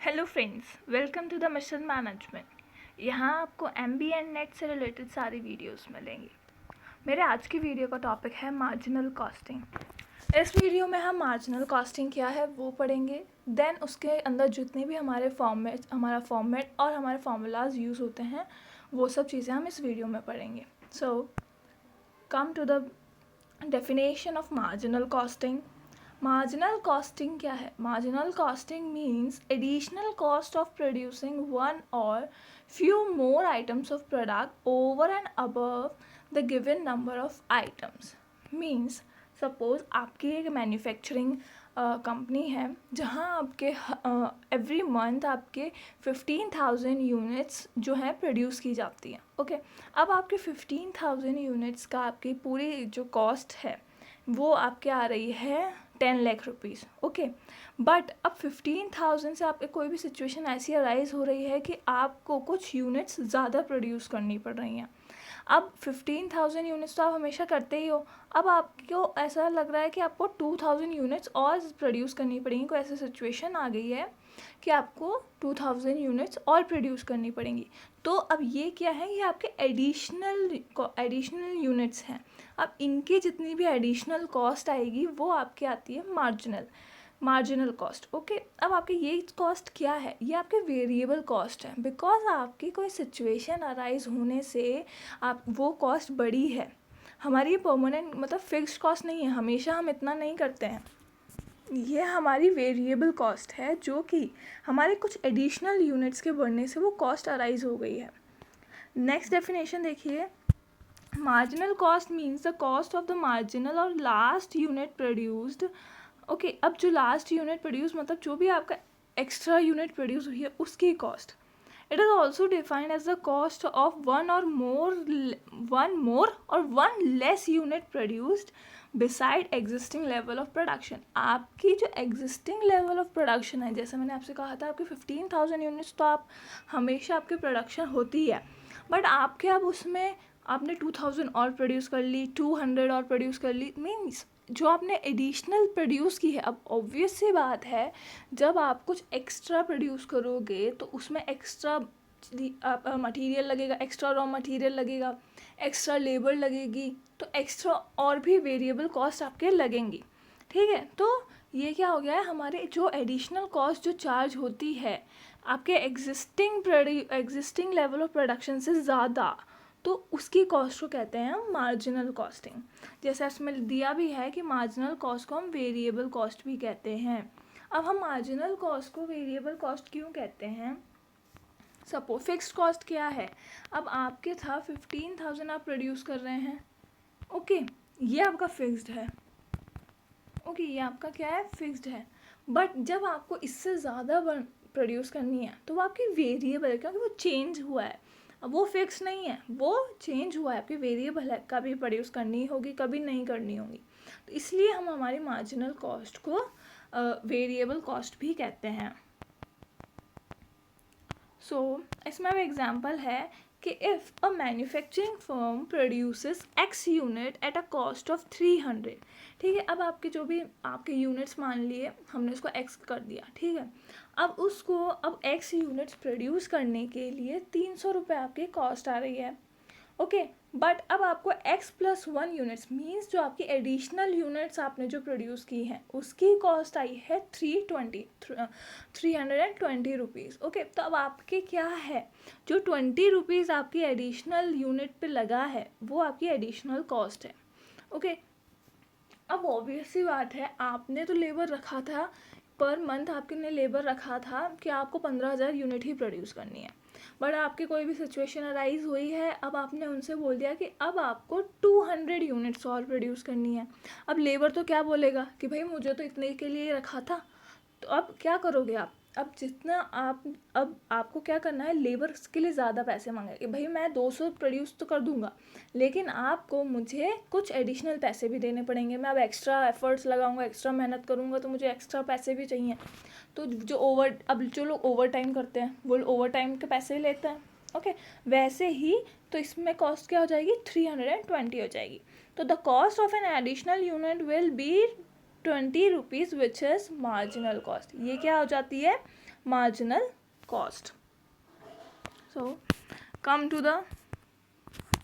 Hello friends, welcome to the mission management. यहाँ आपको MBA and NET से related सारी वीडियोस मिलेंगी। मेरे आज की वीडियो का टॉपिक है मार्जिनल कॉस्टिंग। इस वीडियो में हम मार्जिनल कॉस्टिंग क्या है वो पढ़ेंगे। देन उसके अंदर जितने भी हमारा फॉर्मेट और हमारे फार्मूलाज यूज़ होते हैं वो सब चीज़ें हम इस वीडियो में पढ़ेंगे। So come to the definition of marginal costing. Marginal costing क्या है? Marginal costing means additional cost of producing one or few more items of product over and above the given number of items. Means suppose आपकी एक manufacturing company है जहाँ आपके every month आपके 15,000 units जो है प्रोड्यूस की जाती हैं। ओके, अब आपके 15,000 यूनिट्स का आपकी पूरी जो कॉस्ट है वो आपके आ रही है 10 लाख रुपीज़। ओके, बट अब 15,000 से आपके कोई भी सिचुएशन ऐसी अराइज हो रही है कि आपको कुछ यूनिट्स ज़्यादा प्रोड्यूस करनी पड़ रही हैं। अब 15,000 यूनिट्स तो आप हमेशा करते ही हो। अब आपको ऐसा लग रहा है कि आपको 2,000 यूनिट्स और प्रोड्यूस करनी पड़ेंगी। कोई ऐसी सिचुएशन आ गई है कि आपको 2,000 यूनिट्स और प्रोड्यूस करनी पड़ेंगी। तो अब ये क्या है? ये आपके एडिशनल यूनिट्स हैं। अब इनकी जितनी भी एडिशनल कॉस्ट आएगी वो आपके आती है मार्जिनल कॉस्ट। ओके, अब आपके ये कॉस्ट क्या है? ये आपके वेरिएबल कॉस्ट है। बिकॉज आपकी कोई सिचुएशन अराइज होने से आप वो कॉस्ट बढ़ी है। हमारी ये परमानेंट मतलब फिक्स्ड कॉस्ट नहीं है, हमेशा हम इतना नहीं करते हैं। ये हमारी वेरिएबल कॉस्ट है जो कि हमारे कुछ एडिशनल यूनिट्स के बढ़ने से वो कॉस्ट अराइज हो गई है। नेक्स्ट डेफिनेशन देखिए। Marginal cost means the cost of the marginal और लास्ट यूनिट प्रोड्यूस्ड। ओके, अब जो लास्ट यूनिट प्रोड्यूस मतलब जो भी आपका एक्स्ट्रा यूनिट प्रोड्यूस हुई है उसकी cost. It is also defined as the cost of one more or one less unit produced beside existing level of production. आपकी जो एग्जिस्टिंग लेवल ऑफ प्रोडक्शन है, जैसे मैंने आपसे कहा था आपके 15,000 यूनिट्स तो आप हमेशा आपकी प्रोडक्शन होती है, बट आपके अब उसमें आपने 2,000 और प्रोड्यूस कर ली, 200 और प्रोड्यूस कर ली। मीन्स जो आपने एडिशनल प्रोड्यूस की है, अब ऑब्वियस सी बात है जब आप कुछ एक्स्ट्रा प्रोड्यूस करोगे तो उसमें एक्स्ट्रा मटेरियल लगेगा, एक्स्ट्रा रॉ मटेरियल लगेगा, एक्स्ट्रा लेबर लगेगी, तो एक्स्ट्रा और भी वेरिएबल कॉस्ट आपके लगेंगी। ठीक है, तो ये क्या हो गया है? हमारे जो एडिशनल कॉस्ट जो चार्ज होती है आपके एग्जिस्टिंग लेवल ऑफ प्रोडक्शन से ज़्यादा, तो उसकी कॉस्ट को कहते हैं हम मार्जिनल कॉस्टिंग। जैसे इसमें दिया भी है कि मार्जिनल कॉस्ट को हम वेरिएबल कॉस्ट भी कहते हैं। अब हम मार्जिनल कॉस्ट को वेरिएबल कॉस्ट क्यों कहते हैं? सपोज फिक्स्ड कॉस्ट क्या है? अब आपके था 15,000 आप प्रोड्यूस कर रहे हैं। ओके, ये आपका फिक्स्ड है। ओके, ये आपका क्या है? फिक्स्ड है। बट जब आपको इससे ज़्यादा प्रोड्यूस करनी है तो वो आपकी वेरिएबल है, क्योंकि वो चेंज हुआ है। अब वो फिक्स नहीं है, वो चेंज हुआ है, आपकी वेरिएबल है, कभी प्रोड्यूस करनी होगी कभी नहीं करनी होगी। तो इसलिए हम हमारी मार्जिनल कॉस्ट को वेरिएबल कॉस्ट भी कहते हैं। सो इसमें अब एग्जांपल है कि if a manufacturing firm produces x unit at a cost of 300। ठीक है, अब आपके जो भी आपके यूनिट्स मान लिए हमने उसको एक्स कर दिया। ठीक है, अब एक्स यूनिट्स प्रोड्यूस करने के लिए 300 रुपये आपकी कॉस्ट आ रही है। ओके, बट अब आपको x+1 यूनिट्स मीन्स जो आपकी एडिशनल यूनिट्स आपने जो प्रोड्यूस की हैं उसकी कॉस्ट आई है 320 रुपीज़। ओके, तो अब आपके क्या है? जो 20 रुपीज़ आपकी एडिशनल यूनिट पे लगा है वो आपकी एडिशनल कॉस्ट है। ओके, अब ऑब्वियस सी बात है आपने तो लेबर रखा था, पर मंथ आपने लेबर रखा था कि आपको 15,000 यूनिट ही प्रोड्यूस करनी है। बट आपकी कोई भी सिचुएशन अराइज हुई है, अब आपने उनसे बोल दिया कि अब आपको 200 यूनिट्स और प्रोड्यूस करनी है। अब लेबर तो क्या बोलेगा कि भाई मुझे तो इतने के लिए रखा था। तो अब क्या करोगे आप? अब आपको क्या करना है? लेबर के लिए ज़्यादा पैसे मांगे कि भाई मैं 200 प्रोड्यूस तो कर दूंगा, लेकिन आपको मुझे कुछ एडिशनल पैसे भी देने पड़ेंगे। मैं अब एक्स्ट्रा एफर्ट्स लगाऊंगा, एक्स्ट्रा मेहनत करूंगा, तो मुझे एक्स्ट्रा पैसे भी चाहिए। तो जो लोग ओवर टाइम करते हैं वो ओवर टाइम के पैसे लेते हैं। ओके, वैसे ही तो इसमें कॉस्ट क्या हो जाएगी? 320 हो जाएगी। तो the cost of an additional unit will be ₹20 which is marginal cost. ये क्या हो जाती है? Marginal cost. So come to the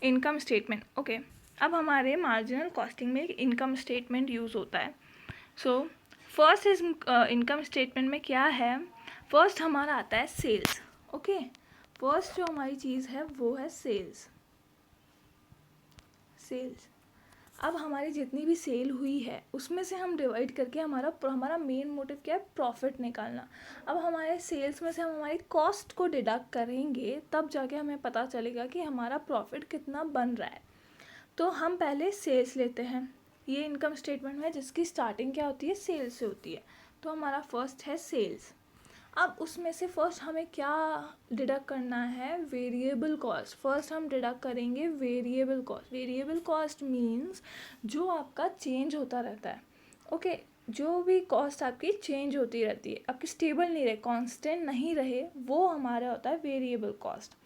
income statement. Okay, अब हमारे मार्जिनल कॉस्टिंग में एक इनकम स्टेटमेंट यूज़ होता है. So first is income statement में क्या है? फर्स्ट हमारा आता है सेल्स. ओके, फर्स्ट जो हमारी चीज़ है वो है सेल्स. अब हमारी जितनी भी सेल हुई है उसमें से हम डिवाइड करके हमारा मेन मोटिव क्या है? प्रॉफिट निकालना. अब हमारे सेल्स में से हम हमारी कॉस्ट को डिडक्ट करेंगे तब जाके हमें पता चलेगा कि हमारा प्रॉफिट कितना बन रहा है. तो हम पहले सेल्स लेते हैं. ये इनकम स्टेटमेंट है जिसकी स्टार्टिंग क्या होती है? सेल्स से होती है. तो हमारा फर्स्ट है सेल्स. अब उसमें से फर्स्ट हमें क्या डिडक्ट करना है? Variable cost. फर्स्ट हम डिडक्ट करेंगे variable cost. Variable cost means जो आपका चेंज होता रहता है. ओके, जो भी कॉस्ट आपकी चेंज होती रहती है, आपकी स्टेबल नहीं रहे, कांस्टेंट नहीं रहे, वो हमारा होता है वेरिएबल कॉस्ट.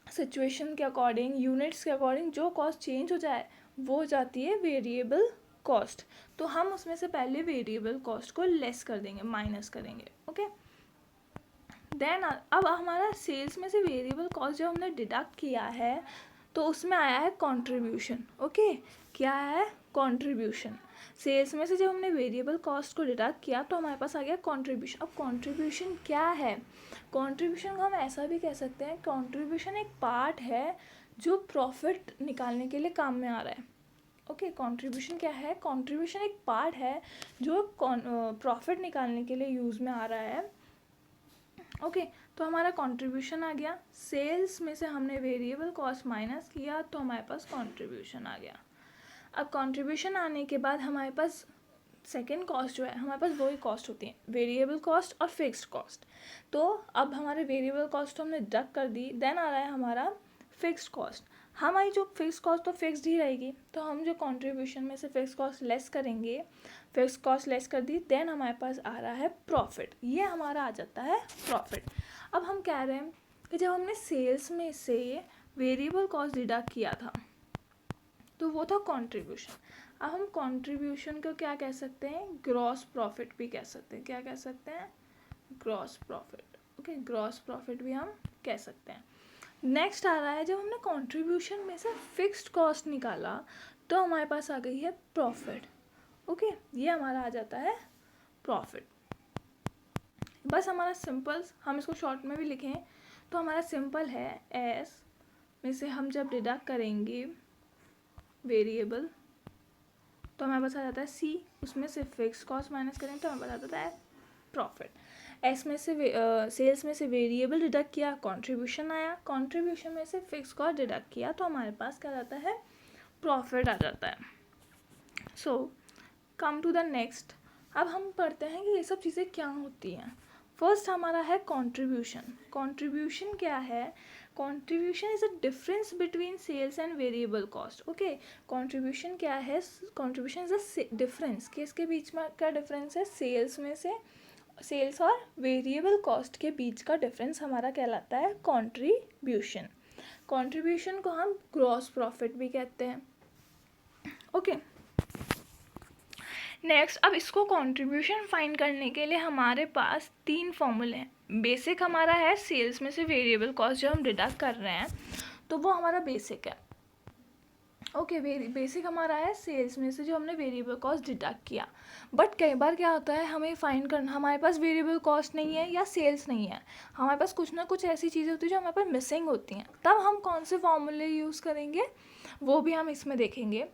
सिचुएशन के अकॉर्डिंग, यूनिट्स के अकॉर्डिंग जो कॉस्ट चेंज हो जाए वो हो जाती है वेरिएबल कॉस्ट. तो हम उसमें से पहले वेरिएबल कॉस्ट को लेस कर देंगे, माइनस करेंगे. ओके, देन अब हमारा सेल्स में से वेरिएबल कॉस्ट जो हमने डिडक्ट किया है तो उसमें आया है कंट्रीब्यूशन. ओके, क्या है? कंट्रीब्यूशन. सेल्स में से जब हमने वेरिएबल कॉस्ट को डिडक्ट किया तो हमारे पास आ गया कंट्रीब्यूशन. अब कंट्रीब्यूशन क्या है? कंट्रीब्यूशन को हम ऐसा भी कह सकते हैं, कंट्रीब्यूशन एक पार्ट है जो प्रॉफिट निकालने के लिए काम में आ रहा है. ओके, कंट्रीब्यूशन क्या है? कंट्रीब्यूशन एक पार्ट है जो प्रॉफिट निकालने के लिए यूज़ में आ रहा है. ओके, तो हमारा कंट्रीब्यूशन आ गया. सेल्स में से हमने वेरिएबल कॉस्ट माइनस किया तो हमारे पास कंट्रीब्यूशन आ गया. अब कंट्रीब्यूशन आने के बाद हमारे पास सेकेंड कॉस्ट जो है, हमारे पास दो ही कॉस्ट होती हैं, वेरिएबल कॉस्ट और फिक्स्ड कॉस्ट. तो अब हमारे वेरिएबल कॉस्ट तो हमने डिडक्ट कर दी. देन आ रहा है हमारा फिक्स्ड कॉस्ट. हमारी जो फिक्स कॉस्ट तो फिक्स्ड ही रहेगी, तो हम जो कंट्रीब्यूशन में से फिक्स कॉस्ट लेस करेंगे, फिक्स कॉस्ट लेस कर दी, देन हमारे पास आ रहा है प्रॉफिट. ये हमारा आ जाता है प्रॉफिट. अब हम कह रहे हैं कि जब हमने सेल्स में से वेरिएबल कॉस्ट डिडक्ट किया था तो वो था कंट्रीब्यूशन. अब हम कंट्रीब्यूशन को क्या कह सकते हैं? ग्रॉस प्रॉफिट भी कह सकते हैं. क्या कह सकते हैं? Gross profit. Okay, gross profit भी हम कह सकते हैं. नेक्स्ट आ रहा है जब हमने कंट्रीब्यूशन में से फिक्स्ड कॉस्ट निकाला तो हमारे पास आ गई है प्रॉफिट. ओके, ये हमारा आ जाता है प्रॉफिट. बस हमारा सिंपल, हम इसको शॉर्ट में भी लिखें तो हमारा सिंपल है एस में से हम जब डिडक्ट करेंगे वेरिएबल तो हमारे पास आ जाता है सी, उसमें से फिक्स कॉस्ट माइनस करें तो हमारे पास आ जाता है प्रॉफिट. एस में से सेल्स में से वेरिएबल डिडक्ट किया, कंट्रीब्यूशन आया, कंट्रीब्यूशन में से फिक्स कॉस्ट डिडक्ट किया तो हमारे पास क्या आता है? प्रॉफिट आ जाता है. सो कम टू द नेक्स्ट. अब हम पढ़ते हैं कि ये सब चीज़ें क्या होती हैं. फर्स्ट हमारा है कंट्रीब्यूशन. कंट्रीब्यूशन क्या है? Contribution is a difference between sales and variable cost. Okay, contribution क्या है? Contribution is a difference. किसके बीच में का डिफरेंस है? सेल्स में से, सेल्स और वेरिएबल कॉस्ट के बीच का डिफरेंस हमारा कहलाता है कंट्रीब्यूशन. कंट्रीब्यूशन को हम ग्रॉस प्रॉफिट भी कहते हैं. ओके, नेक्स्ट, अब इसको कंट्रीब्यूशन फाइंड करने के लिए हमारे पास 3 फॉर्मूले हैं. बेसिक हमारा है सेल्स में से वेरिएबल कॉस्ट जो हम डिडक्ट कर रहे हैं तो वो हमारा बेसिक है. ओके, बेसिक हमारा है सेल्स में से जो हमने वेरिएबल कॉस्ट डिडक्ट किया. बट कई बार क्या होता है, हमें फाइंड करना, हमारे पास वेरिएबल कॉस्ट नहीं है या सेल्स नहीं है, हमारे पास कुछ ना कुछ ऐसी चीज़ें होती हैं जो हमारे पास मिसिंग होती हैं. तब हम कौन से फॉर्मूले यूज़ करेंगे वो भी हम इसमें देखेंगे.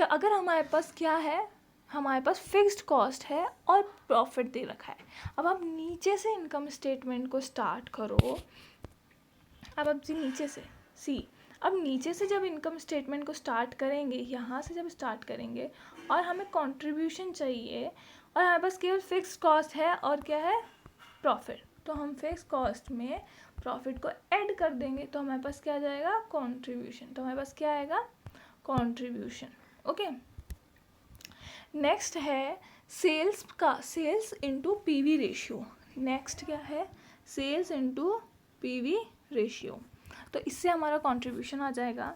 अगर हमारे पास क्या है, हमारे पास फिक्स्ड कॉस्ट है और प्रॉफिट दे रखा है. अब आप नीचे से इनकम स्टेटमेंट को स्टार्ट करो. अब जी नीचे से सी, अब नीचे से जब इनकम स्टेटमेंट को स्टार्ट करेंगे, यहाँ से जब स्टार्ट करेंगे और हमें कंट्रीब्यूशन चाहिए और हमारे पास केवल फिक्स्ड कॉस्ट है और क्या है? प्रॉफिट. तो हम फिक्स कॉस्ट में प्रॉफिट को ऐड कर देंगे तो हमारे पास क्या आ जाएगा? कंट्रीब्यूशन. तो हमारे पास क्या आएगा? कंट्रीब्यूशन. ओके, नेक्स्ट है सेल्स का, sales into PV ratio. Next क्या है? Sales into PV ratio. तो इससे हमारा कंट्रीब्यूशन आ जाएगा.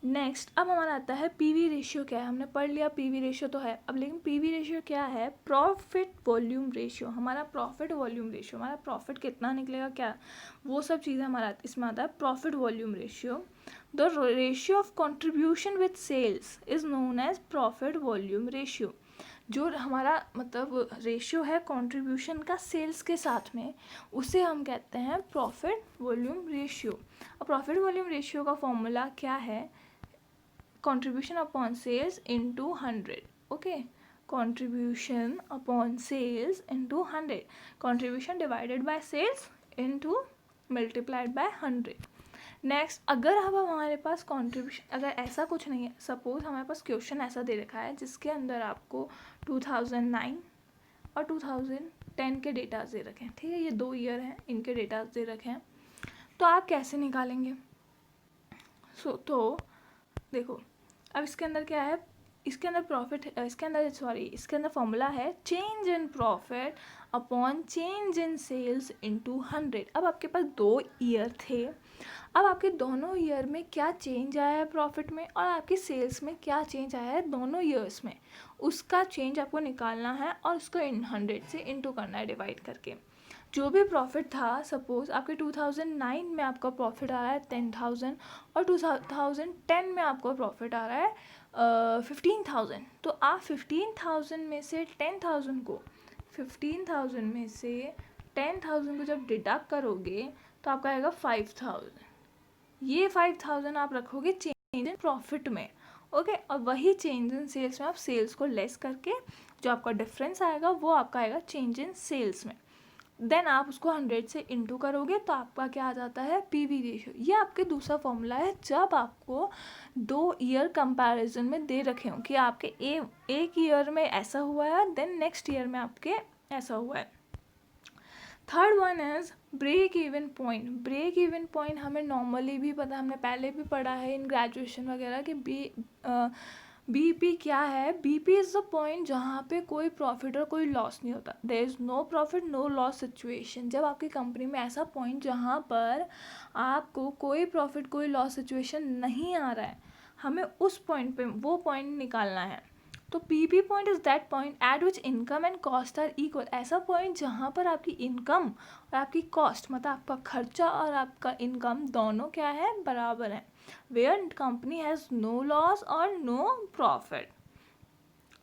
नेक्स्ट अब हमारा आता है पीवी रेशियो क्या है। हमने पढ़ लिया पीवी रेशियो तो है अब, लेकिन पीवी रेशियो क्या है? Profit volume ratio. हमारा प्रॉफिट वॉल्यूम रेशियो, हमारा प्रॉफिट कितना निकलेगा क्या, वो सब चीज़ें हमारा इसमें आता है profit volume ratio. The ratio of contribution with sales is known as profit volume ratio. जो हमारा मतलब रेशियो है कंट्रीब्यूशन का सेल्स के साथ में, उसे हम कहते हैं प्रॉफिट वॉल्यूम रेशियो। और प्रॉफिट वॉल्यूम रेशियो का फॉर्मूला क्या है? contribution upon sales into 100. Okay, contribution upon sales into 100, contribution divided by sales into multiplied by 100. Next अगर अब हमारे पास कंट्रीब्यूशन अगर ऐसा कुछ नहीं है, सपोज हमारे पास क्वेश्चन ऐसा दे रखा है जिसके अंदर आपको 2009 और 2010 के डेटाज दे रखे हैं, ठीक है, ये 2 ईयर हैं, इनके डेटाज दे रखे हैं, तो आप कैसे निकालेंगे? तो देखो अब इसके अंदर क्या है, इसके अंदर प्रॉफिट, इसके अंदर फॉर्मूला है change in profit upon change in sales into 100। अब आपके पास 2 ईयर थे, अब आपके दोनों ईयर में क्या चेंज आया है प्रॉफिट में और आपकी सेल्स में क्या चेंज आया है दोनों ईयर्स में, उसका चेंज आपको निकालना है और उसको 100 से इनटू करना है डिवाइड करके। जो भी प्रॉफिट था, सपोज आपके 2009 में आपका प्रॉफिट आ रहा है 10,000 और 2010 में आपका प्रॉफिट आ रहा है 15,000, तो आप 15,000 में से 10,000 को 15,000 में से 10,000 को जब डिडक्ट करोगे तो आपका आएगा 5,000। ये 5,000 आप रखोगे चेंज इन प्रॉफिट में, ओके, और वही चेंज इन सेल्स में आप सेल्स को लेस करके जो आपका डिफरेंस आएगा वो आपका आएगा चेंज इन सेल्स में। देन आप उसको 100 से इंटू करोगे तो आपका क्या आ जाता है? PV ratio. ये आपके दूसरा फॉर्मूला है जब आपको 2 ईयर कंपैरिजन में दे रखे हों कि आपके एक ईयर में ऐसा हुआ है, देन नेक्स्ट ईयर में आपके ऐसा हुआ है। Third one is break even point. Break even point हमें नॉर्मली भी पता, हमने पहले भी पढ़ा है इन ग्रेजुएशन वगैरह कि बीपी क्या है? बीपी इज़ द पॉइंट जहाँ पे कोई प्रॉफिट और कोई लॉस नहीं होता, there is no profit no loss situation. जब आपकी कंपनी में ऐसा पॉइंट जहाँ पर आपको कोई प्रॉफिट कोई लॉस सिचुएशन नहीं आ रहा है, हमें उस पॉइंट पे वो पॉइंट निकालना है। तो PP point is that point at which income and cost are equal. ऐसा पॉइंट जहाँ पर आपकी इनकम और आपकी कॉस्ट, मतलब आपका खर्चा और आपका इनकम दोनों क्या है? बराबर है। Where company has no loss और नो प्रॉफिट।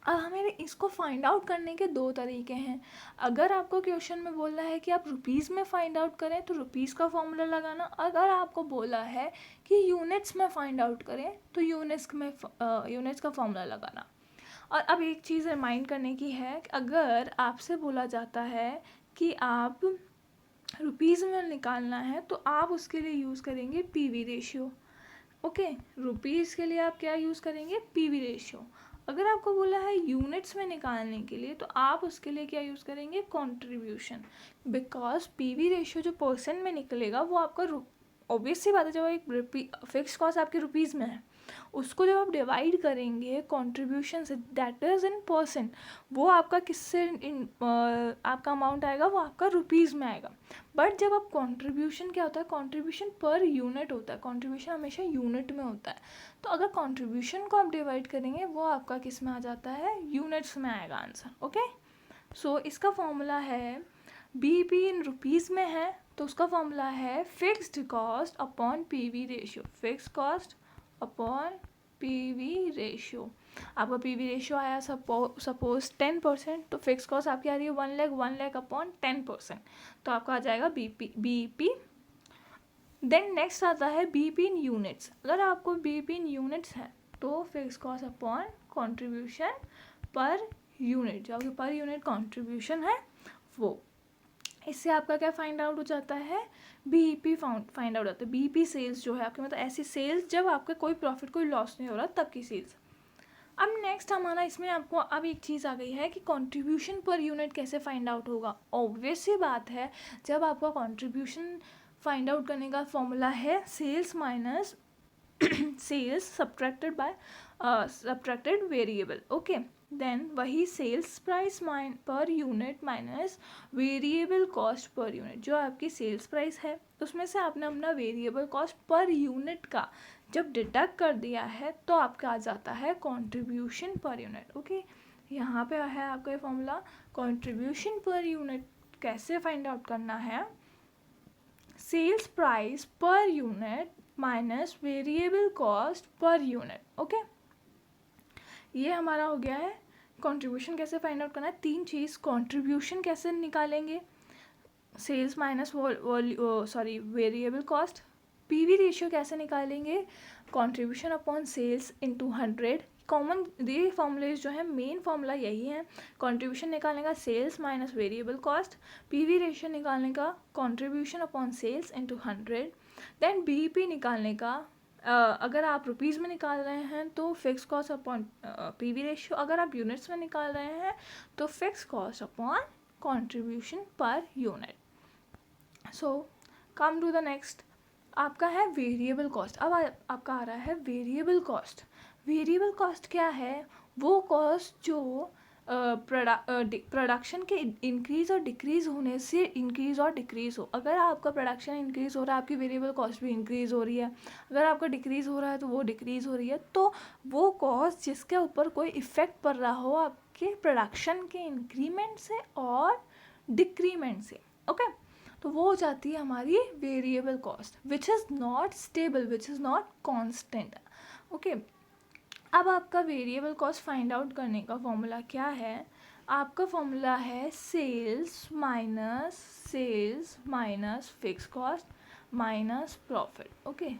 अब हमें इसको फाइंड आउट करने के 2 तरीके हैं। अगर आपको क्वेश्चन में बोला है कि आप रुपीज़ में फाइंड आउट करें तो रुपीज़ का फॉर्मूला लगाना, अगर आपको बोला है कि यूनिट्स में फाइंड आउट करें तो यूनिट्स का फॉर्मूला लगाना। और अब एक चीज़ रिमाइंड करने की है कि अगर आपसे बोला जाता है कि आप रुपीज़ में निकालना है तो आप उसके लिए यूज़ करेंगे पीवी रेशियो, ओके। रुपीज़ के लिए आप क्या यूज़ करेंगे? PV ratio. अगर आपको बोला है यूनिट्स में निकालने के लिए तो आप उसके लिए क्या यूज़ करेंगे? कंट्रीब्यूशन, बिकॉज पीवी रेशियो जो परसेंट में निकलेगा वो आपका ऑब्वियस सी बात है, जब एक फिक्स कॉस्ट आपके रुपीज़ में है उसको जब आप डिवाइड करेंगे कंट्रीब्यूशन से, दैट इज़ इन परसेंट, वो आपका किससे आपका अमाउंट आएगा? वो आपका रुपीज़ में आएगा। बट जब आप कंट्रीब्यूशन क्या होता है? कंट्रीब्यूशन पर यूनिट होता है, कंट्रीब्यूशन हमेशा यूनिट में होता है। तो अगर कंट्रीब्यूशन को आप डिवाइड करेंगे वो आपका किस में आ जाता है? यूनिट्स में आएगा आंसर, ओके। सो इसका फॉर्मूला है बीपी इन रुपीज़ में है तो उसका फॉर्मूला है fixed cost upon PV ratio, fixed cost upon PV ratio. आपका पीवी रेशियो आया सपोज 10%, तो फिक्स कॉस्ट आपकी आ रही है 1 लाख अपॉन 10%, तो आपका आ जाएगा बीपी। देन नेक्स्ट आता है बीपी इन यूनिट्स। अगर आपको बीपी इन यूनिट्स है तो fix cost upon contribution per unit, जो आपके पर यूनिट कंट्रीब्यूशन है वो, इससे आपका क्या फाइंड आउट हो जाता है? बीईपी फाइंड आउट होता है। बीईपी सेल्स जो है आपके, मतलब ऐसी सेल्स जब आपका कोई प्रॉफिट कोई लॉस नहीं हो रहा तब की सेल्स। अब नेक्स्ट हमारा इसमें आपको अब एक चीज़ आ गई है कि कंट्रीब्यूशन पर यूनिट कैसे फाइंड आउट होगा। ऑब्वियस सी बात है, जब आपका कंट्रीब्यूशन फाइंड आउट करने का फॉर्मूला है sales minus sales subtracted variable, okay. Then वही sales price per unit minus variable cost per unit, जो आपकी सेल्स प्राइस है उसमें से आपने अपना वेरिएबल कॉस्ट पर यूनिट का जब डिडक्ट कर दिया है तो आपका आ जाता है कंट्रीब्यूशन पर यूनिट। ओके, यहाँ पे है आपका ये फॉर्मूला कंट्रीब्यूशन पर यूनिट। कैसे फाइंड आउट करना है, sales price per unit minus variable cost per unit. Okay, ये हमारा हो गया है। कंट्रीब्यूशन कैसे फाइंड आउट करना है, तीन चीज़, कंट्रीब्यूशन कैसे निकालेंगे, sales minus variable cost, PV ratio कैसे निकालेंगे, contribution upon sales into 100। Common ये फॉर्मूलेज जो है, मेन फॉर्मूला यही है, कंट्रीब्यूशन निकालने का sales minus variable cost, PV ratio निकालने का contribution upon sales into 100, then BEP निकालने का अगर आप रुपीज़ में निकाल रहे हैं तो fix cost upon PV ratio, अगर आप यूनिट्स में निकाल रहे हैं तो fix cost upon contribution per unit. So come to the next, आपका है वेरिएबल कॉस्ट। अब आपका आ रहा है वेरिएबल कॉस्ट। वेरिएबल कॉस्ट क्या है, वो कॉस्ट जो प्रोडक्शन के इंक्रीज़ और डिक्रीज़ होने से इंक्रीज़ और डिक्रीज़ हो। अगर आपका प्रोडक्शन इंक्रीज़ हो रहा है, आपकी वेरिएबल कॉस्ट भी इंक्रीज़ हो रही है। अगर आपका डिक्रीज़ हो रहा है तो वो डिक्रीज़ हो रही है। तो वो कॉस्ट जिसके ऊपर कोई इफ़ेक्ट पड़ रहा हो आपके प्रोडक्शन के इंक्रीमेंट से और डिक्रीमेंट से, ओके, तो वो हो जाती है हमारी variable cost, which is not stable, which is not constant. Okay, अब आपका वेरिएबल कॉस्ट फाइंड आउट करने का फॉर्मूला क्या है, आपका फॉर्मूला है sales minus fix cost minus profit. Okay,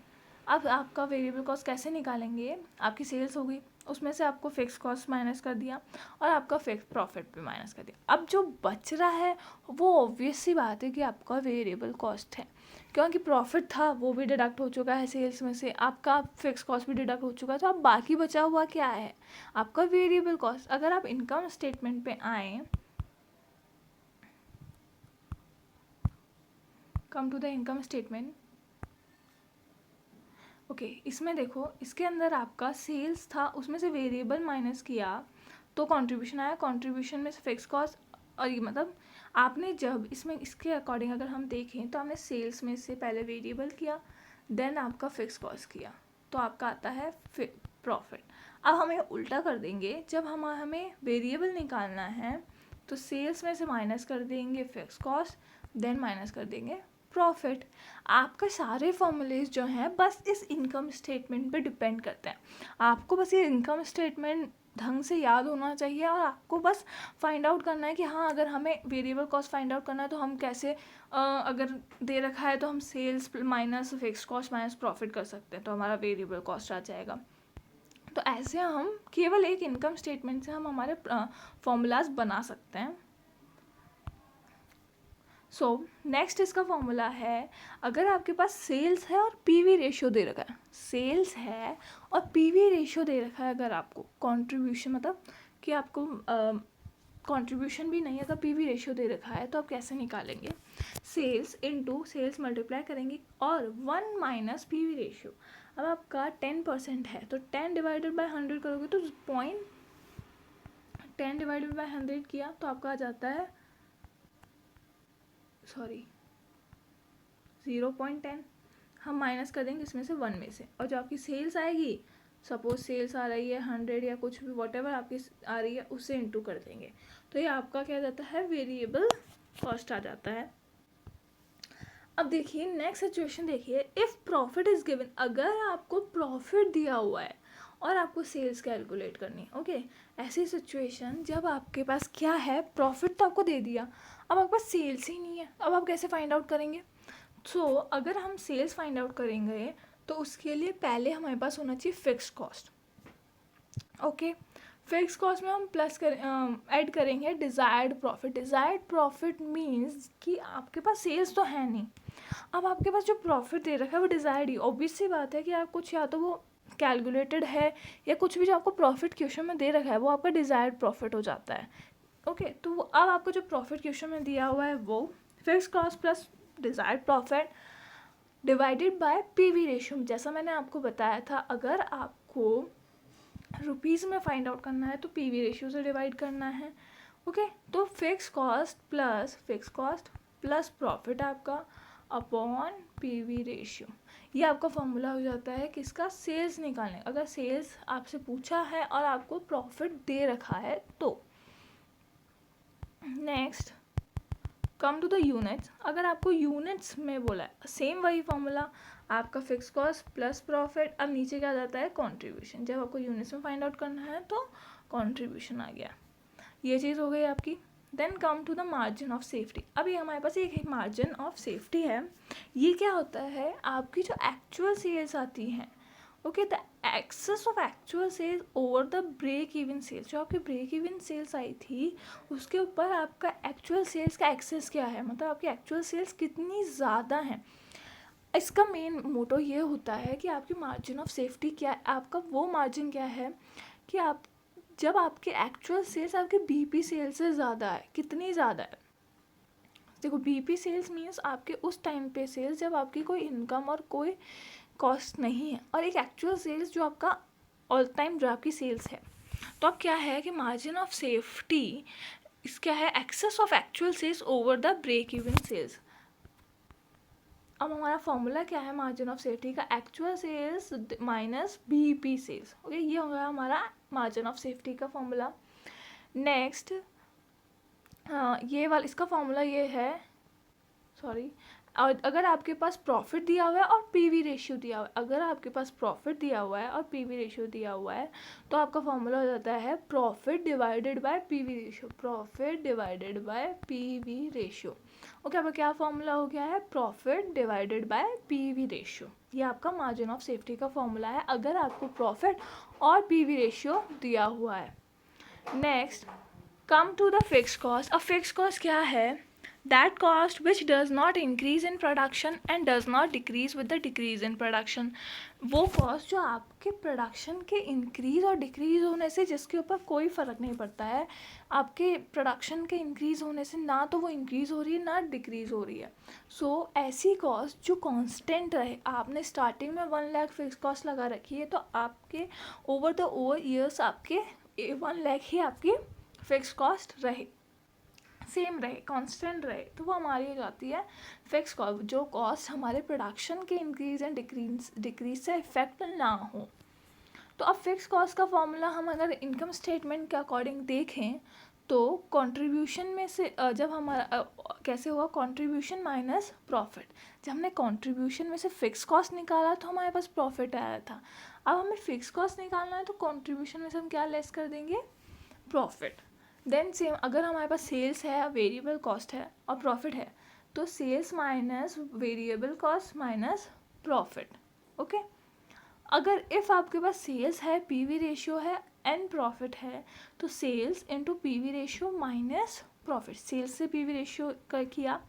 अब आपका वेरिएबल कॉस्ट कैसे निकालेंगे, आपकी सेल्स हो गई, उसमें से आपको फिक्स कॉस्ट माइनस कर दिया और आपका फिक्स प्रॉफिट भी माइनस कर दिया। अब जो बच रहा है वो ऑब्वियस सी बात है कि आपका वेरिएबल कॉस्ट है, क्योंकि प्रॉफिट था वो भी डिडक्ट हो चुका है सेल्स में से, आपका फिक्स कॉस्ट भी डिडक्ट हो चुका है। तो अब बाकी बचा हुआ क्या है, आपका वेरिएबल कॉस्ट। अगर आप इनकम स्टेटमेंट पे आए, come to the income statement, okay, इसमें देखो, इसके अंदर आपका सेल्स था, उसमें से वेरिएबल माइनस किया तो कंट्रीब्यूशन आया, कंट्रीब्यूशन में से फिक्स कॉस्ट, और ये मतलब आपने जब इसमें इसके अकॉर्डिंग अगर हम देखें तो हमने सेल्स में से पहले वेरिएबल किया, देन आपका फिक्स कॉस्ट किया, तो आपका आता है प्रॉफिट। अब हमें उल्टा कर देंगे, जब हमें वेरिएबल निकालना है तो सेल्स में से माइनस कर देंगे फिक्स कॉस्ट, देन माइनस कर देंगे प्रॉफिट। आपके सारे फॉर्मूलेज जो हैं बस इस इनकम स्टेटमेंट पे डिपेंड करते हैं। आपको बस ये इनकम स्टेटमेंट ढंग से याद होना चाहिए और आपको बस फाइंड आउट करना है कि हाँ, अगर हमें वेरिएबल कॉस्ट फाइंड आउट करना है तो हम कैसे, अगर दे रखा है तो हम sales minus fix cost minus profit कर सकते हैं, तो हमारा वेरिएबल कॉस्ट आ जाएगा। तो ऐसे हम केवल एक इनकम स्टेटमेंट से हम हमारे फॉर्मूलाज बना सकते हैं। सो नेक्स्ट इसका फॉर्मूला है, अगर आपके पास सेल्स है और पीवी रेशियो दे रखा है, सेल्स है और पीवी रेशियो दे रखा है, अगर आपको कंट्रीब्यूशन मतलब कि आपको कंट्रीब्यूशन भी नहीं है तो पीवी रेशियो दे रखा है, तो आप कैसे निकालेंगे, सेल्स इनटू सेल्स मल्टीप्लाई करेंगे और 1 माइनस पीवी रेशियो। अब आपका 10% है तो 10 डिवाइडेड बाय 100 करोगे तो 10 डिवाइडेड बाय 100 किया तो आपका आ जाता है 0.10, हम माइनस कर देंगे इसमें से 1 में से, और जो आपकी सेल्स आएगी, सपोज सेल्स आ रही है 100 या कुछ भी वॉटेवर आपकी आ रही है, उससे इंटू कर देंगे, तो ये आपका क्या जाता है, वेरिएबल कॉस्ट आ जाता है। अब देखिए नेक्स्ट सिचुएशन देखिए, इफ़ प्रॉफिट इज़ गिवन, अगर आपको प्रॉफिट दिया हुआ है और आपको सेल्स कैलकुलेट करनी है, ओके, ऐसी सिचुएशन जब आपके पास क्या है, प्रॉफिट तो आपको दे दिया, अब आपके पास सेल्स ही नहीं है, अब आप कैसे फाइंड आउट करेंगे। सो अगर हम सेल्स फाइंड आउट करेंगे तो उसके लिए पहले हमारे पास होना चाहिए fixed cost. Okay, fix cost में हम ऐड करेंगे desired profit. Desired profit means कि आपके पास सेल्स तो है नहीं, अब आपके पास जो प्रॉफिट दे रखा है वो डिज़ायर्ड ही, ऑब्वियस सी बात है कि आप कुछ या तो वो कैलकुलेटेड है या कुछ भी जो आपको प्रॉफिट क्वेश्चन में दे रखा है वो आपका डिज़ायर्ड प्रॉफिट हो जाता है। ओके, तो अब आपको जो प्रॉफिट क्वेश्चन में दिया हुआ है वो fix cost plus desired profit divided by PV ratio. जैसा मैंने आपको बताया था, अगर आपको रुपीज़ में फाइंड आउट करना है तो पीवी रेशियो से डिवाइड करना है। ओके, तो फिक्स कॉस्ट प्लस प्रॉफिट आपका अपॉन पीवी रेशियो, ये आपका फॉर्मूला हो जाता है किसका, सेल्स निकालने। अगर सेल्स आपसे पूछा है और आपको प्रॉफिट दे रखा है तो। Next come to the units, अगर आपको यूनिट्स में बोला है सेम वही फॉर्मूला, आपका फिक्स कॉस्ट प्लस प्रॉफिट, अब नीचे क्या जाता है कंट्रीब्यूशन, जब आपको यूनिट्स में फाइंड आउट करना है तो कंट्रीब्यूशन आ गया, ये चीज़ हो गई आपकी। Then come to the margin of safety, अभी हमारे पास एक मार्जिन ऑफ सेफ्टी है, ये क्या होता है, आपकी जो एक्चुअल सेल्स आती हैं, okay, the excess of actual sales over the break even sales, जो आपकी ब्रेक इवन सेल्स आई थी उसके ऊपर आपका एक्चुअल सेल्स का एक्सेस क्या है, मतलब आपकी एक्चुअल सेल्स कितनी ज़्यादा हैं। इसका मेन मोटो ये होता है कि आपकी मार्जिन ऑफ सेफ्टी क्या है, आपका वो मार्जिन क्या है कि आप जब आपके एक्चुअल सेल्स आपके बीपी सेल्स से ज़्यादा है, कितनी ज़्यादा है, देखो बीपी सेल्स मीन्स आपके उस टाइम पे सेल्स जब आपकी कोई इनकम और कोई कॉस्ट नहीं है, और एक एक्चुअल सेल्स जो आपका ऑल टाइम जो आपकी सेल्स है। तो अब क्या है कि मार्जिन ऑफ सेफ्टी इस क्या है, excess of actual sales over the break even sales. अब हमारा फॉर्मूला क्या है मार्जिन ऑफ सेफ्टी का, actual sales minus BP sales. Okay, ये होगा हमारा मार्जिन ऑफ सेफ्टी का फॉर्मूला। नेक्स्ट ये वाला इसका फॉर्मूला ये है, सॉरी, और अगर आपके पास प्रॉफिट दिया हुआ है और पीवी रेशियो दिया हुआ है, अगर आपके पास प्रॉफिट दिया हुआ है और पीवी रेशियो दिया हुआ है तो आपका फॉर्मूला हो जाता है profit divided by PV ratio, profit divided by PV ratio. Okay, आपका क्या फॉर्मूला हो गया है, profit divided by PV ratio, ये आपका मार्जिन ऑफ सेफ्टी का फॉर्मूला है अगर आपको प्रॉफिट और पीवी रेशियो दिया हुआ है। Next come to the fix cost, अब फिक्स कॉस्ट क्या है, that cost which does not increase in production and does not decrease with the decrease in production, वो कॉस्ट जो आपके प्रोडक्शन के इंक्रीज और डिक्रीज होने से जिसके ऊपर कोई फ़र्क नहीं पड़ता है, आपके प्रोडक्शन के इंक्रीज होने से ना तो वो इंक्रीज हो रही है ना डिक्रीज हो रही है। सो ऐसी कॉस्ट जो कांस्टेंट रहे, आपने स्टार्टिंग में 1 लाख फिक्स कॉस्ट लगा रखी है तो आपके ओवर द ईयर्स आपके 1 लाख ही आपकी फिक्स कॉस्ट रहे, सेम रहे, कांस्टेंट रहे, तो वो हमारी हो जाती है फिक्स कॉस्ट, जो कॉस्ट हमारे प्रोडक्शन के इंक्रीज एंड डिक्रीज से इफेक्ट ना हो। तो अब फिक्स कॉस्ट का फॉर्मूला हम अगर इनकम स्टेटमेंट के अकॉर्डिंग देखें तो कंट्रीब्यूशन में से जब हमारा कैसे हुआ, कंट्रीब्यूशन माइनस प्रॉफिट, जब हमने कंट्रीब्यूशन में से फिक्स कॉस्ट निकाला तो हमारे पास प्रॉफिट आया था। अब हमें फिक्स कॉस्ट निकालना है तो कंट्रीब्यूशन में से हम क्या लेस कर देंगे, प्रॉफिट। देन सेम अगर हमारे पास सेल्स है, वेरिएबल कॉस्ट है और प्रॉफिट है तो sales minus variable cost minus profit. Okay, अगर इफ़ आपके पास सेल्स है, पीवी रेशियो है एंड प्रॉफिट है तो sales into PV ratio minus profit, sales से पीवी रेशियो कर किया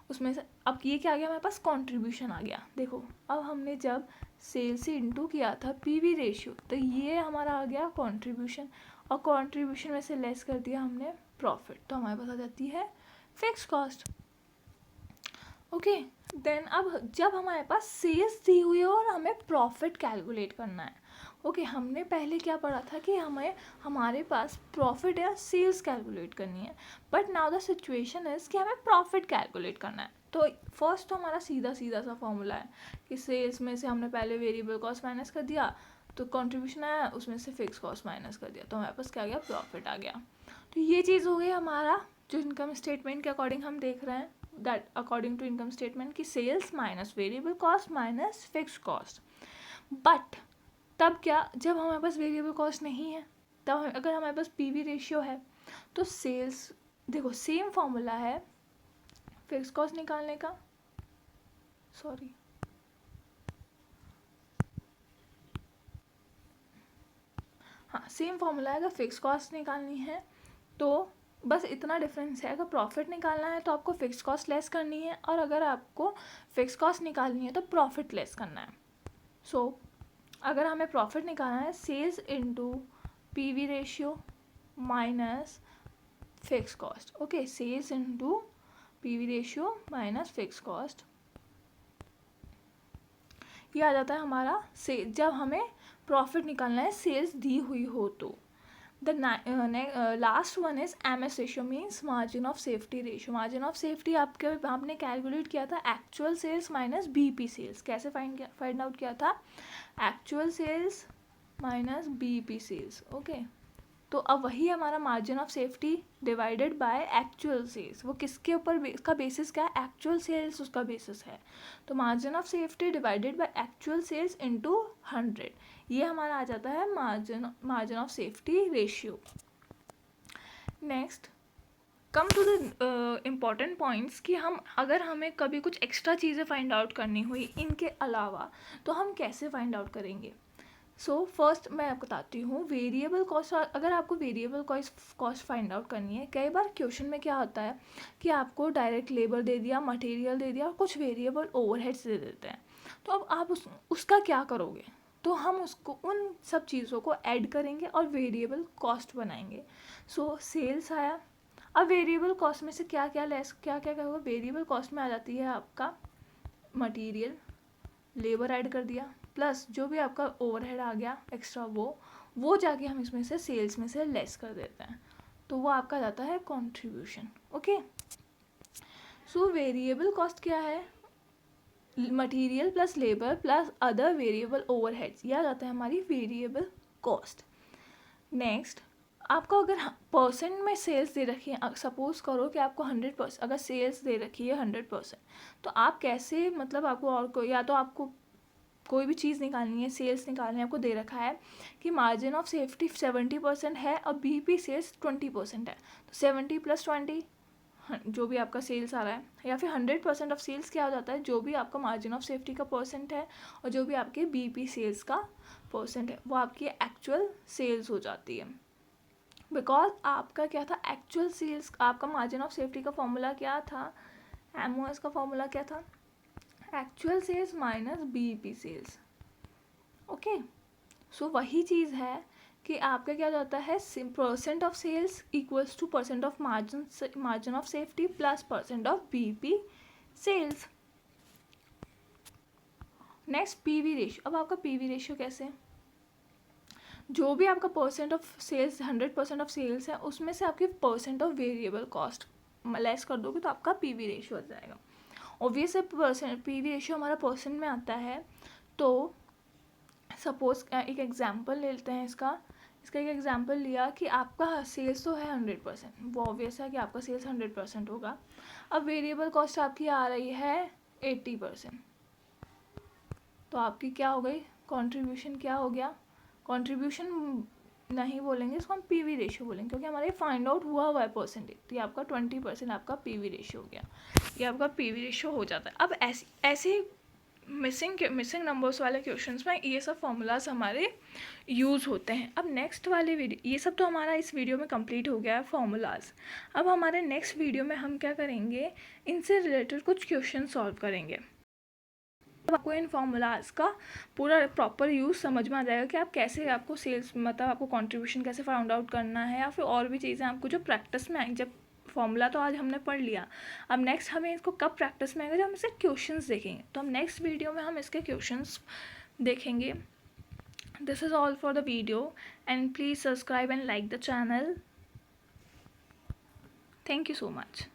उसमें से, अब ये क्या आ गया हमारे पास, कंट्रीब्यूशन आ गया। देखो अब हमने जब सेल्स से इंटू किया था पीवी रेशियो तो ये हमारा आ गया कंट्रीब्यूशन, और कंट्रीब्यूशन में से लेस कर दिया हमने प्रॉफिट, तो हमारे पास आ जाती है फिक्स कॉस्ट। ओके, देन अब जब हमारे पास सेल्स दी हुई है और हमें प्रॉफिट कैलकुलेट करना है, ओके, हमने पहले क्या पढ़ा था कि हमें हमारे पास प्रॉफिट या सेल्स कैलकुलेट करनी है, but now the situation is कि हमें प्रॉफिट कैलकुलेट करना है। तो फर्स्ट तो हमारा सीधा सा फॉर्मूला है कि सेल्स में से हमने पहले वेरिएबल कॉस्ट माइनस कर दिया तो कंट्रीब्यूशन आया, उसमें से फिक्स कॉस्ट माइनस कर दिया तो हमारे पास क्या गया, प्रॉफिट आ गया। तो ये चीज़ हो गई हमारा जो इनकम स्टेटमेंट के अकॉर्डिंग हम देख रहे हैं, that according to income statement की sales minus variable cost minus fix cost. But तब क्या, जब हमारे पास वेरिएबल कॉस्ट नहीं है, तब अगर हमारे पास पीवी रेशियो है तो सेल्स, देखो सेम फॉर्मूला है फिक्स कॉस्ट निकालने का, सॉरी हाँ सेम फॉर्मूला है, अगर फिक्स कॉस्ट निकालनी है तो बस इतना डिफरेंस है, अगर प्रॉफिट निकालना है तो आपको फिक्स कॉस्ट लेस करनी है और अगर आपको फिक्स कॉस्ट निकालनी है तो प्रॉफिट लेस करना है। सो अगर हमें प्रॉफिट निकालना है, sales into PV ratio minus fix cost, okay, sales into PV ratio minus fix cost, ये आ जाता है हमारा से, जब हमें प्रॉफिट निकालना है सेल्स दी हुई हो तो। The last one is MS ratio, means margin of safety ratio. Margin of safety आपने कैलकुलेट किया था actual sales minus BP sales. कैसे फाइंड आउट किया था? Actual sales minus BP sales. Okay, तो अब वही हमारा margin of safety divided by actual sales. वो किसके ऊपर का बेसिस क्या है? एक्चुअल सेल्स उसका बेसिस है। तो margin of safety divided by actual sales into 100, ये हमारा आ जाता है margin of safety ratio. Next come to the important points कि अगर हमें कभी कुछ एक्स्ट्रा चीज़ें फाइंड आउट करनी हुई इनके अलावा, तो हम कैसे फाइंड आउट करेंगे? सो फर्स्ट मैं आपको बताती हूँ वेरिएबल कॉस्ट। अगर आपको वेरिएबल कॉस्ट फाइंड आउट करनी है, कई बार क्वेश्चन में क्या होता है कि आपको डायरेक्ट लेबर दे दिया, मटेरियल दे दिया और कुछ वेरिएबल ओवरहेड्स दे देते हैं। तो अब आप उसका क्या करोगे? तो हम उसको उन सब चीज़ों को ऐड करेंगे और वेरिएबल कॉस्ट बनाएंगे। सो सेल्स आया। अब वेरिएबल कॉस्ट में से क्या क्या होगा? वेरिएबल कॉस्ट में आ जाती है आपका मटेरियल, लेबर ऐड कर दिया, प्लस जो भी आपका ओवरहेड आ गया एक्स्ट्रा वो जाके हम इसमें से सेल्स में से लेस कर देते हैं, तो वो आपका जाता है contribution. Okay, so variable cost क्या है? Material plus labour plus other variable overheads, यह जाता है हमारी वेरिएबल कॉस्ट। नेक्स्ट आपको अगर परसेंट में सेल्स दे रखी है, सपोज करो कि आपको 100%, अगर सेल्स दे रखी है 100%, तो आप कैसे, मतलब आपको और कोई, या तो आपको कोई भी चीज़ निकालनी है, सेल्स निकालनी है, आपको दे रखा है कि मार्जिन ऑफ सेफ्टी 70% है और BP सेल्स 20% है, तो 70 + 20 जो भी आपका सेल्स आ रहा है, या फिर 100% ऑफ सेल्स क्या हो जाता है? जो भी आपका मार्जिन ऑफ सेफ्टी का परसेंट है और जो भी आपके BP सेल्स का परसेंट है, वो आपकी एक्चुअल सेल्स हो जाती है। बिकॉज आपका क्या था? एक्चुअल सेल्स, आपका मार्जिन ऑफ सेफ्टी का फॉर्मूला क्या था? MOS का फॉर्मूला क्या था? Actual sales minus BP sales. Okay, so वही चीज़ है कि आपका क्या जाता है? Percent of sales equals to percent of margin of safety plus percent of BP sales. Next PV ratio. अब आपका PV रेशियो कैसे? जो भी आपका percent of sales 100% of sales है, उसमें से आपकी percent of variable cost less कर दोगे तो आपका PV रेशियो आ जाएगा। ऑब्वियस है PV रेशियो हमारा परसेंट में आता है। तो सपोज एक एग्जांपल ले लेते हैं इसका एक एग्जांपल लिया कि आपका सेल्स तो है 100%, वो ऑब्वियस है कि आपका सेल्स 100% होगा। अब वेरिएबल कॉस्ट आपकी आ रही है 80%, तो आपकी क्या हो गई? कंट्रीब्यूशन क्या हो गया? कंट्रीब्यूशन नहीं बोलेंगे इसको, हम PV रेशियो बोलेंगे, क्योंकि हमारे फाइंड आउट हुआ है परसेंटेज। तो ये आपका 20% आपका PV रेशियो हो गया, ये आपका PV रेशियो हो जाता है। अब ऐसे मिसिंग नंबर्स वाले क्वेश्चंस में ये सब फॉर्मूलाज हमारे यूज़ होते हैं। अब नेक्स्ट वाले वीडियो, ये सब तो हमारा इस वीडियो में कंप्लीट हो गया है फॉर्मूलाज। अब हमारे नेक्स्ट वीडियो में हम क्या करेंगे? इनसे रिलेटेड कुछ क्वेश्चन सॉल्व करेंगे। अब आपको इन फॉर्मूलाज का पूरा प्रॉपर यूज़ समझ में आ जाएगा कि आप कैसे, आपको सेल्स, मतलब आपको कंट्रीब्यूशन कैसे फाइंड आउट करना है, या फिर और भी चीज़ें आपको जो प्रैक्टिस में आएंगी। जब फॉर्मूला तो आज हमने पढ़ लिया, अब नेक्स्ट हमें इसको कब प्रैक्टिस में आएगा? जब हम इसके क्वेश्चंस देखेंगे। तो हम नेक्स्ट वीडियो में हम इसके क्वेश्चंस देखेंगे। This is all for the video and please subscribe and like the channel. Thank you so much.